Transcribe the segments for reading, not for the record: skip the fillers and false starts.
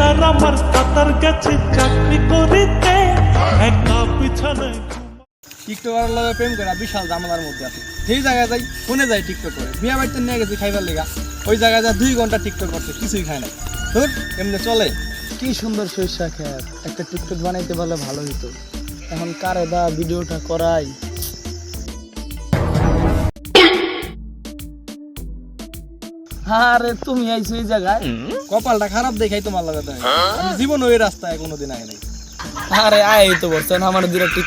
ভাতার আমার কাতার গেছে চাকরি করিতে একা পিছনে টিকটকার লগে প্রেম করা বিশাল ঝামেলার মধ্যে আছে। সেই জায়গায় যাই ফোনে যাই টিকটক করে, বিয়া বাড়িতে নিয়ে গেছি খাইবার লেগা, ওই জায়গায় যা 2 ঘন্টা টিকটক করছে, কিছুই খায় নাই। ধর এমনি চলে। কি সুন্দর সরিষা খেত, একটা টিকটক বানাইতে পারলে ভালো হতো। এখন কারে দা ভিডিওটা করাই। আরে তুমি আইছো এই জায়গায়? কপালটা খারাপ দেখাই তোমার লগে তাই। আমি জীবন ওই রাস্তায় কোনোদিন আই নাই। আরে আয় তো বলছেন আমার দুটা টিক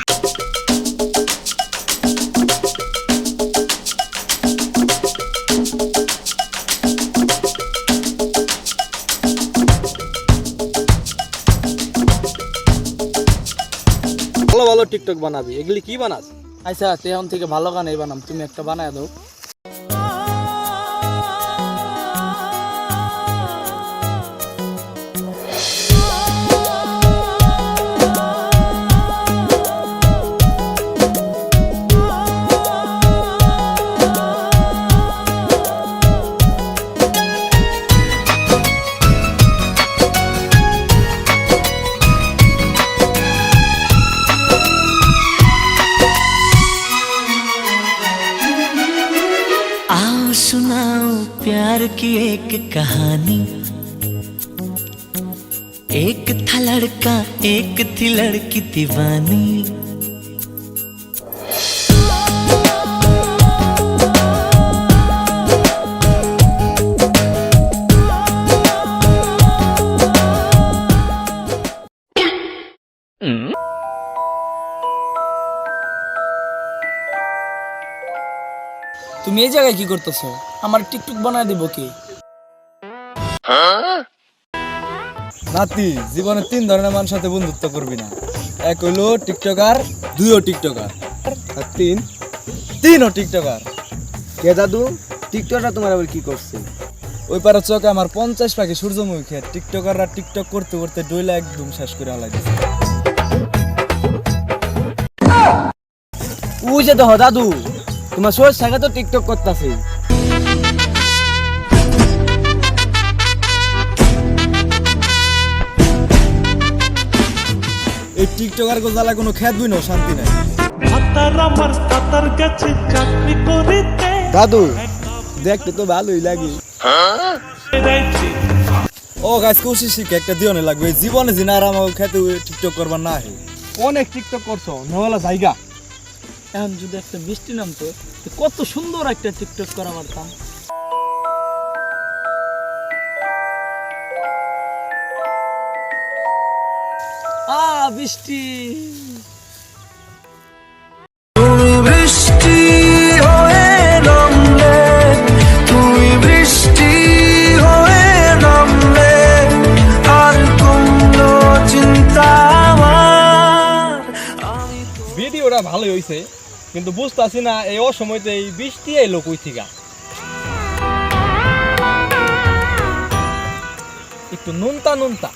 ভালো ভালো টিকটক বানাবি, এগুলি কি বানাস? আচ্ছা এখন থেকে ভালো গান এই বানাম, তুমি একটা বানায় দাও। आओ सुनाओ प्यार की एक कहानी। एक था लड़का एक थी लड़की दीवानी। তুমি এই জায়গায় কি করতেছো? আমার টিকটক বানায় দিব কি? নাতি, জীবনে 3 ধরনের মানুষের সাথে বন্ধুত্ব করবি না। এক হইলো টিকটকার, 2ও টিকটকার, আর 3ও টিকটকার। কে দাদু, টিকটকটা তোমার আবার কি করছে? ওই পারে চোখে আমার 50 পাখি সূর্যমুখী খেত, টিকটকাররা টিকটক করতে করতে ডইলা একদম শেষ করে হালাই দিছে। ওই যে দেখো দাদু, তোমার সোর্স থাকে তো টিকটক করতেছে। এই টিকটকার গোজালা কোনো খেত বই না, শান্তি নাই। ভাতার আমার কাতার গেছে চাকরি করিতে দাদু দেখতে তো ভালোই লাগে। যাইছি ও গাছ কোশিশ শিখে একটা দিওনে লাগবে, এই জীবনে জিনা আর আমার খেতে টিকটক করবার না হে। অনেক টিকটক করছো, নেওয়ালা জায়গা। এখন যদি একটা বৃষ্টি নামতো তো কত সুন্দর একটা টিকটক করা পারতাম। বৃষ্টি তুই বৃষ্টি হয়ে নামলে, তুই বৃষ্টি হয়ে নামলে, আর কোনো চিন্তা আমার। ভিডিওটা ভালোই হইছে, কিন্তু বুঝতাছি না এই অসময়তে এই বৃষ্টি এলো কই থিকা। একটু নুনতা নুনতা